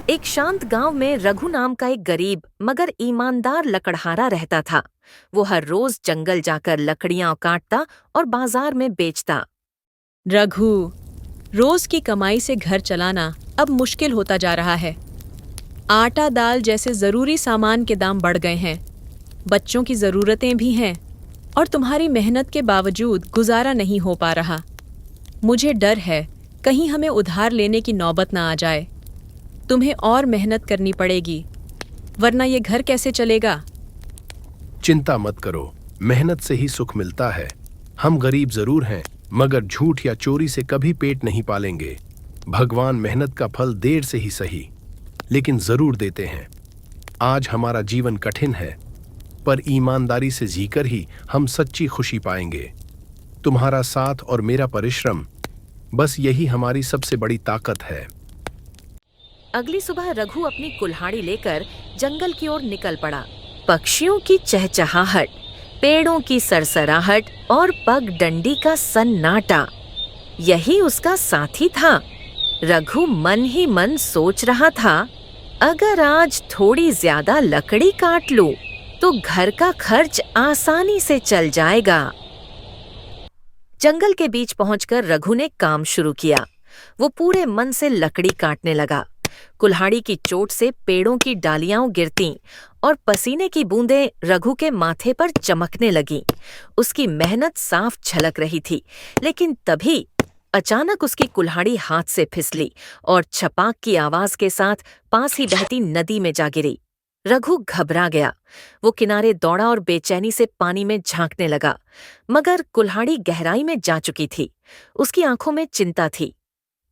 एक शांत गांव में रघु नाम का एक गरीब मगर ईमानदार लकड़हारा रहता था। वो हर रोज जंगल जाकर लकड़ियां काटता और बाजार में बेचता। रघु, रोज की कमाई से घर चलाना अब मुश्किल होता जा रहा है। आटा दाल जैसे जरूरी सामान के दाम बढ़ गए हैं। बच्चों की जरूरतें भी हैं और तुम्हारी मेहनत के बावजूद गुजारा नहीं हो पा रहा। मुझे डर है कहीं हमें उधार लेने की नौबत ना आ जाए। तुम्हें और मेहनत करनी पड़ेगी, वरना ये घर कैसे चलेगा। चिंता मत करो, मेहनत से ही सुख मिलता है। हम गरीब जरूर हैं, मगर झूठ या चोरी से कभी पेट नहीं पालेंगे। भगवान मेहनत का फल देर से ही सही, लेकिन जरूर देते हैं। आज हमारा जीवन कठिन है, पर ईमानदारी से जीकर ही हम सच्ची खुशी पाएंगे। तुम्हारा साथ और मेरा परिश्रम, बस यही हमारी सबसे बड़ी ताकत है। अगली सुबह रघु अपनी कुल्हाड़ी लेकर जंगल की ओर निकल पड़ा। पक्षियों की चहचहाहट, पेड़ों की सरसराहट और पगडंडी का सन्नाटा, यही उसका साथी था। रघु मन ही मन सोच रहा था, अगर आज थोड़ी ज्यादा लकड़ी काट लूं, तो घर का खर्च आसानी से चल जाएगा। जंगल के बीच पहुंचकर रघु ने काम शुरू किया। वो पूरे मन से लकड़ी काटने लगा। कुल्हाड़ी की चोट से पेड़ों की डालियां गिरतीं और पसीने की बूंदें रघु के माथे पर चमकने लगीं। उसकी मेहनत साफ झलक रही थी, लेकिन तभी अचानक उसकी कुल्हाड़ी हाथ से फिसली और छपाक की आवाज के साथ पास ही बहती नदी में जा गिरी। रघु घबरा गया। वो किनारे दौड़ा और बेचैनी से पानी में झांकने लगा, मगर कुल्हाड़ी गहराई में जा चुकी थी। उसकी आंखों में चिंता थी।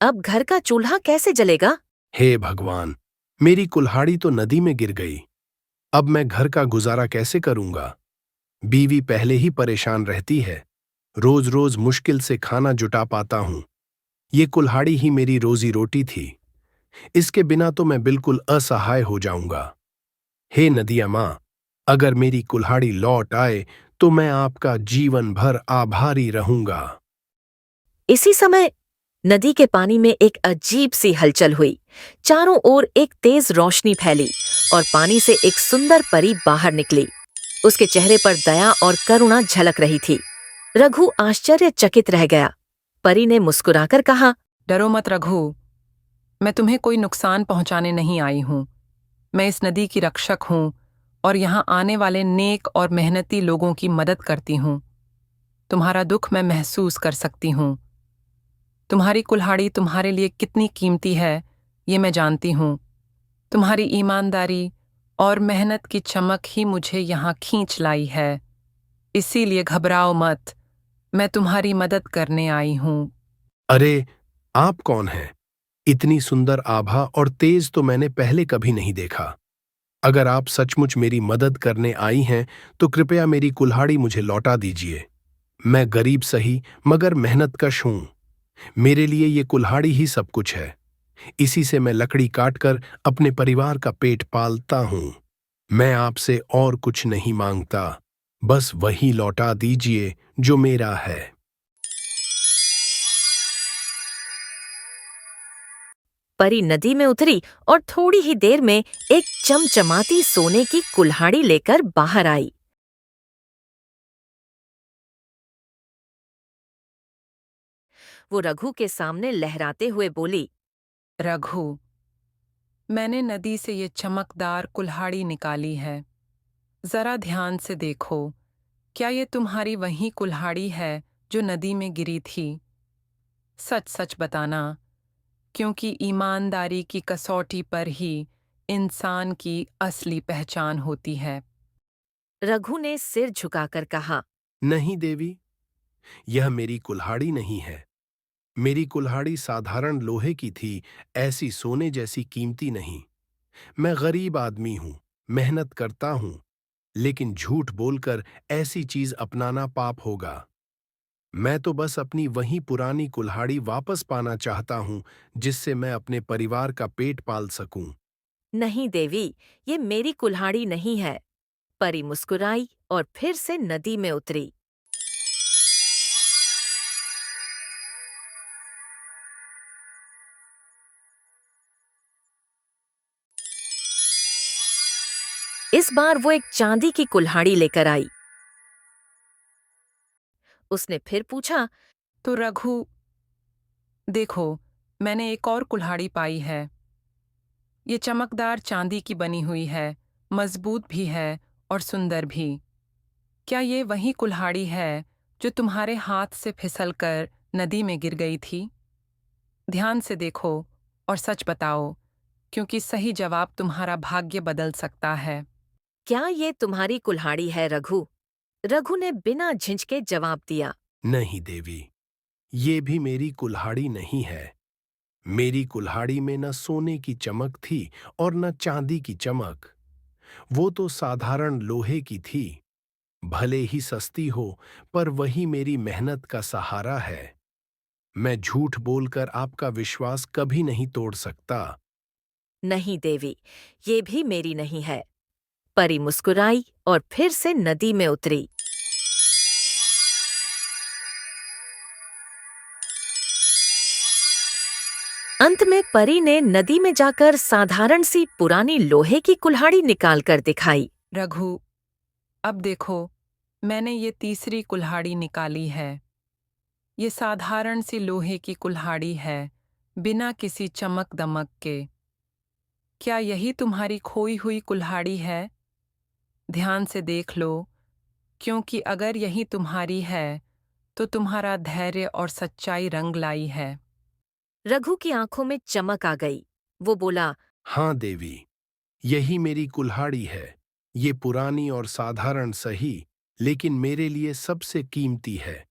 अब घर का चूल्हा कैसे जलेगा? हे भगवान, मेरी कुल्हाड़ी तो नदी में गिर गई। अब मैं घर का गुजारा कैसे करूंगा? बीवी पहले ही परेशान रहती है, रोज रोज मुश्किल से खाना जुटा पाता हूं। ये कुल्हाड़ी ही मेरी रोजी रोटी थी, इसके बिना तो मैं बिल्कुल असहाय हो जाऊंगा। हे नदिया माँ, अगर मेरी कुल्हाड़ी लौट आए तो मैं आपका जीवन भर आभारी रहूंगा। इसी समय नदी के पानी में एक अजीब सी हलचल हुई। चारों ओर एक तेज रोशनी फैली और पानी से एक सुंदर परी बाहर निकली। उसके चेहरे पर दया और करुणा झलक रही थी। रघु आश्चर्यचकित रह गया। परी ने मुस्कुराकर कहा, डरो मत रघु, मैं तुम्हें कोई नुकसान पहुंचाने नहीं आई हूं। मैं इस नदी की रक्षक हूं और यहां आने वाले नेक और मेहनती लोगों की मदद करती हूं। तुम्हारा दुख मैं महसूस कर सकती हूं। तुम्हारी कुल्हाड़ी तुम्हारे लिए कितनी कीमती है, ये मैं जानती हूं। तुम्हारी ईमानदारी और मेहनत की चमक ही मुझे यहां खींच लाई है। इसीलिए घबराओ मत, मैं तुम्हारी मदद करने आई हूं। अरे, आप कौन हैं? इतनी सुंदर आभा और तेज तो मैंने पहले कभी नहीं देखा। अगर आप सचमुच मेरी मदद करने आई हैं, तो कृपया मेरी कुल्हाड़ी मुझे लौटा दीजिए। मैं गरीब सही, मगर मेहनतकश हूं। मेरे लिए ये कुल्हाड़ी ही सब कुछ है। इसी से मैं लकड़ी काटकर अपने परिवार का पेट पालता हूं। मैं आपसे और कुछ नहीं मांगता, बस वही लौटा दीजिए जो मेरा है। परी नदी में उतरी और थोड़ी ही देर में एक चमचमाती सोने की कुल्हाड़ी लेकर बाहर आई। वो रघु के सामने लहराते हुए बोली, रघु, मैंने नदी से ये चमकदार कुल्हाड़ी निकाली है। जरा ध्यान से देखो, क्या ये तुम्हारी वही कुल्हाड़ी है जो नदी में गिरी थी? सच सच बताना, क्योंकि ईमानदारी की कसौटी पर ही इंसान की असली पहचान होती है। रघु ने सिर झुकाकर कहा, नहीं देवी, यह मेरी कुल्हाड़ी नहीं है। मेरी कुल्हाड़ी साधारण लोहे की थी, ऐसी सोने जैसी कीमती नहीं। मैं गरीब आदमी हूं, मेहनत करता हूं, लेकिन झूठ बोलकर ऐसी चीज अपनाना पाप होगा। मैं तो बस अपनी वही पुरानी कुल्हाड़ी वापस पाना चाहता हूं, जिससे मैं अपने परिवार का पेट पाल सकूं। नहीं देवी, ये मेरी कुल्हाड़ी नहीं है। परी मुस्कुराई और फिर से नदी में उतरी। इस बार वो एक चांदी की कुल्हाड़ी लेकर आई। उसने फिर पूछा, तो रघु, देखो, मैंने एक और कुल्हाड़ी पाई है। ये चमकदार चांदी की बनी हुई है, मजबूत भी है और सुंदर भी। क्या ये वही कुल्हाड़ी है जो तुम्हारे हाथ से फिसलकर नदी में गिर गई थी? ध्यान से देखो और सच बताओ, क्योंकि सही जवाब तुम्हारा भाग्य बदल सकता है। क्या ये तुम्हारी कुल्हाड़ी है रघु? रघु ने बिना झिझके जवाब दिया। नहीं देवी, ये भी मेरी कुल्हाड़ी नहीं है। मेरी कुल्हाड़ी में न सोने की चमक थी और न चांदी की चमक। वो तो साधारण लोहे की थी। भले ही सस्ती हो, पर वही मेरी मेहनत का सहारा है। मैं झूठ बोलकर आपका विश्वास कभी नहीं तोड़ सकता। नहीं देवी, ये भी मेरी नहीं है। परी मुस्कुराई और फिर से नदी में उतरी। अंत में परी ने नदी में जाकर साधारण सी पुरानी लोहे की कुल्हाड़ी निकालकर दिखाई। रघु, अब देखो, मैंने ये तीसरी कुल्हाड़ी निकाली है। ये साधारण सी लोहे की कुल्हाड़ी है, बिना किसी चमक दमक के। क्या यही तुम्हारी खोई हुई कुल्हाड़ी है? ध्यान से देख लो, क्योंकि अगर यही तुम्हारी है, तो तुम्हारा धैर्य और सच्चाई रंग लाई है। रघु की आंखों में चमक आ गई। वो बोला, हाँ देवी, यही मेरी कुल्हाड़ी है। ये पुरानी और साधारण सही, लेकिन मेरे लिए सबसे कीमती है।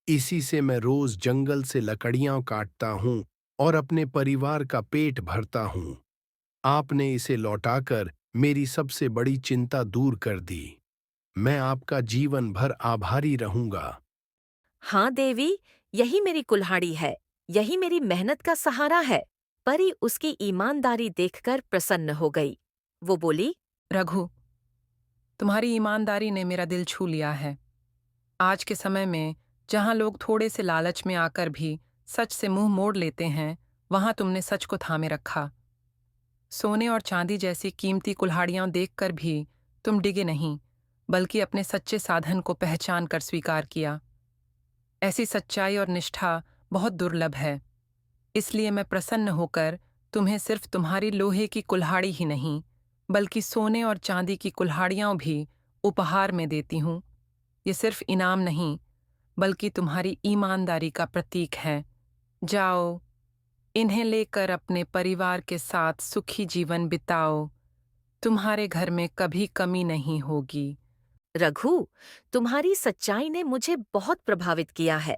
इसी से मैं रोज जंगल से लकड़ियां काटता हूँ और अपने परिवार का पेट भरता हूँ। आपने इसे लौटाकर मेरी सबसे बड़ी चिंता दूर कर दी। मैं आपका जीवन भर आभारी रहूंगा। हाँ देवी, यही मेरी कुल्हाड़ी है। यही मेरी मेहनत का सहारा है। परी उसकी ईमानदारी देखकर प्रसन्न हो गई। वो बोली, रघु, तुम्हारी ईमानदारी ने मेरा दिल छू लिया है। आज के समय में जहां लोग थोड़े से लालच में आकर भी सच से मुंह मोड़ लेते हैं, वहां तुमने सच को थामे रखा। सोने और चांदी जैसी कीमती कुल्हाड़ियां देखकर भी तुम डिगे नहीं, बल्कि अपने सच्चे साधन को पहचान कर स्वीकार किया। ऐसी सच्चाई और निष्ठा बहुत दुर्लभ है। इसलिए मैं प्रसन्न होकर तुम्हें सिर्फ तुम्हारी लोहे की कुल्हाड़ी ही नहीं, बल्कि सोने और चांदी की कुल्हाड़ियां भी उपहार में देती हूँ। ये सिर्फ इनाम नहीं, बल्कि तुम्हारी ईमानदारी का प्रतीक है। जाओ, इन्हें लेकर अपने परिवार के साथ सुखी जीवन बिताओ। तुम्हारे घर में कभी कमी नहीं होगी। रघु, तुम्हारी सच्चाई ने मुझे बहुत प्रभावित किया है।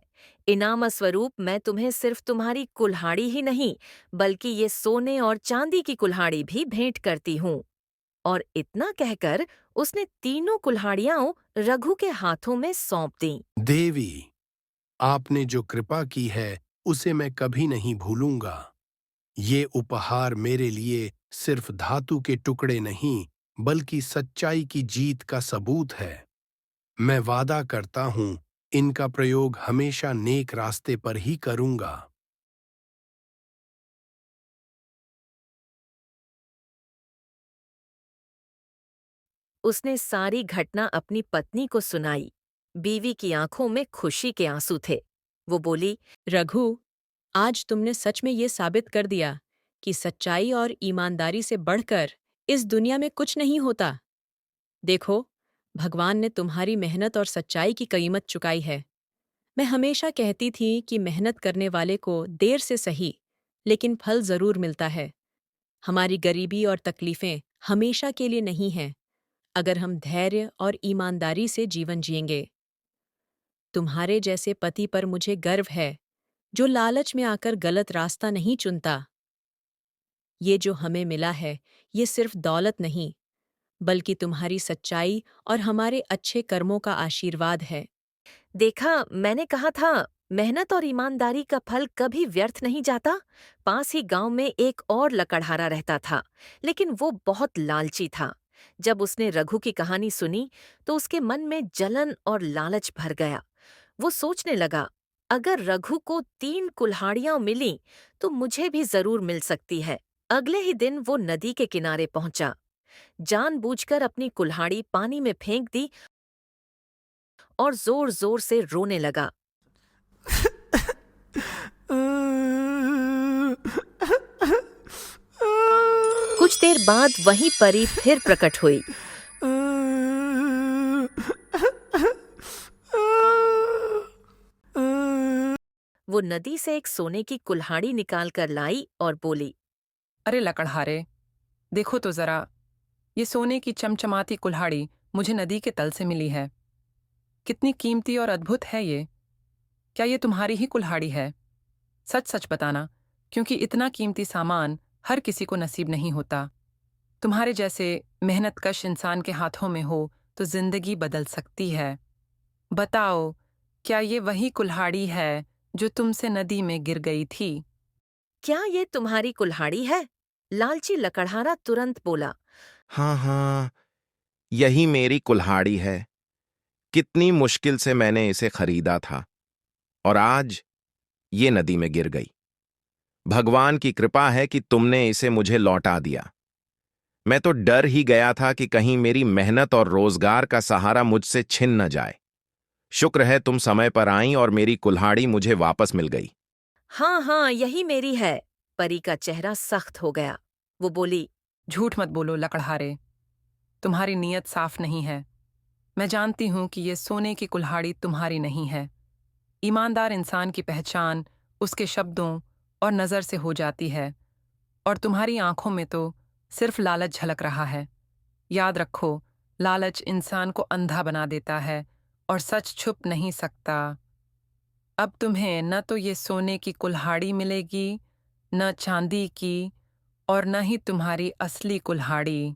इनाम स्वरूप मैं तुम्हें सिर्फ तुम्हारी कुल्हाड़ी ही नहीं, बल्कि ये सोने और चांदी की कुल्हाड़ी भी भेंट करती हूँ। और इतना कहकर उसने तीनों कुल्हाड़ियां रघु के हाथों में सौंप दीं। देवी, आपने जो कृपा की है उसे मैं कभी नहीं भूलूंगा। ये उपहार मेरे लिए सिर्फ धातु के टुकड़े नहीं, बल्कि सच्चाई की जीत का सबूत है। मैं वादा करता हूं, इनका प्रयोग हमेशा नेक रास्ते पर ही करूंगा। उसने सारी घटना अपनी पत्नी को सुनाई। बीवी की आंखों में खुशी के आंसू थे। वो बोली, रघु, आज तुमने सच में ये साबित कर दिया कि सच्चाई और ईमानदारी से बढ़कर इस दुनिया में कुछ नहीं होता। देखो, भगवान ने तुम्हारी मेहनत और सच्चाई की कीमत चुकाई है। मैं हमेशा कहती थी कि मेहनत करने वाले को देर से सही, लेकिन फल जरूर मिलता है। हमारी गरीबी और तकलीफें हमेशा के लिए नहीं हैं, अगर हम धैर्य और ईमानदारी से जीवन जिएंगे। तुम्हारे जैसे पति पर मुझे गर्व है, जो लालच में आकर गलत रास्ता नहीं चुनता। ये जो हमें मिला है, ये सिर्फ दौलत नहीं, बल्कि तुम्हारी सच्चाई और हमारे अच्छे कर्मों का आशीर्वाद है। देखा, मैंने कहा था, मेहनत और ईमानदारी का फल कभी व्यर्थ नहीं जाता। पास ही गांव में एक और लकड़हारा रहता था, लेकिन वो बहुत लालची था। जब उसने रघु की कहानी सुनी, तो उसके मन में जलन और लालच भर गया। वो सोचने लगा, अगर रघु को 3 कुल्हाड़ियां मिली, तो मुझे भी जरूर मिल सकती है। अगले ही दिन वो नदी के किनारे पहुंचा। जानबूझकर अपनी कुल्हाड़ी पानी में फेंक दी और जोर जोर से रोने लगा। कुछ देर बाद वही परी फिर प्रकट हुई। वो नदी से एक सोने की कुल्हाड़ी निकाल कर लाई और बोली, अरे लकड़हारे, देखो तो जरा, ये सोने की चमचमाती कुल्हाड़ी मुझे नदी के तल से मिली है। कितनी कीमती और अद्भुत है ये। क्या ये तुम्हारी ही कुल्हाड़ी है? सच सच बताना, क्योंकि इतना कीमती सामान हर किसी को नसीब नहीं होता। तुम्हारे जैसे मेहनतकश इंसान के हाथों में हो तो जिंदगी बदल सकती है। बताओ, क्या ये वही कुल्हाड़ी है जो तुमसे नदी में गिर गई थी? क्या ये तुम्हारी कुल्हाड़ी है? लालची लकड़हारा तुरंत बोला। हाँ हाँ, यही मेरी कुल्हाड़ी है। कितनी मुश्किल से मैंने इसे खरीदा था और आज ये नदी में गिर गई। भगवान की कृपा है कि तुमने इसे मुझे लौटा दिया। मैं तो डर ही गया था कि कहीं मेरी मेहनत और रोजगार का सहारा मुझसे छिन न जाए। शुक्र है तुम समय पर आईं और मेरी कुल्हाड़ी मुझे वापस मिल गई। हाँ हाँ, यही मेरी है। परी का चेहरा सख्त हो गया। वो बोली, झूठ मत बोलो लकड़हारे, तुम्हारी नीयत साफ नहीं है। मैं जानती हूं कि ये सोने की कुल्हाड़ी तुम्हारी नहीं है। ईमानदार इंसान की पहचान उसके शब्दों और नज़र से हो जाती है, और तुम्हारी आंखों में तो सिर्फ लालच झलक रहा है। याद रखो, लालच इंसान को अंधा बना देता है और सच छुप नहीं सकता। अब तुम्हें न तो ये सोने की कुल्हाड़ी मिलेगी, न चांदी की, और न ही तुम्हारी असली कुल्हाड़ी।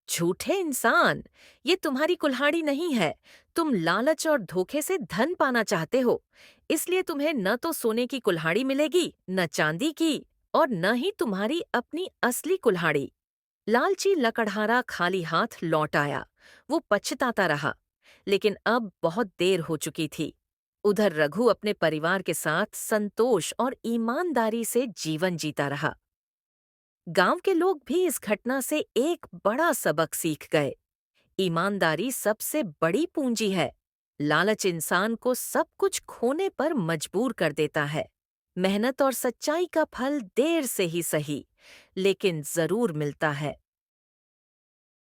झूठे इंसान, ये तुम्हारी कुल्हाड़ी नहीं है। तुम लालच और धोखे से धन पाना चाहते हो, इसलिए तुम्हें न तो सोने की कुल्हाड़ी मिलेगी, न चांदी की, और न ही तुम्हारी अपनी असली कुल्हाड़ी। लालची लकड़हारा खाली हाथ लौट आया। वो पछताता रहा, लेकिन अब बहुत देर हो चुकी थी। उधर रघु अपने परिवार के साथ संतोष और ईमानदारी से जीवन जीता रहा। गांव के लोग भी इस घटना से एक बड़ा सबक सीख गए। ईमानदारी सबसे बड़ी पूंजी है। लालच इंसान को सब कुछ खोने पर मजबूर कर देता है। मेहनत और सच्चाई का फल देर से ही सही, लेकिन जरूर मिलता है।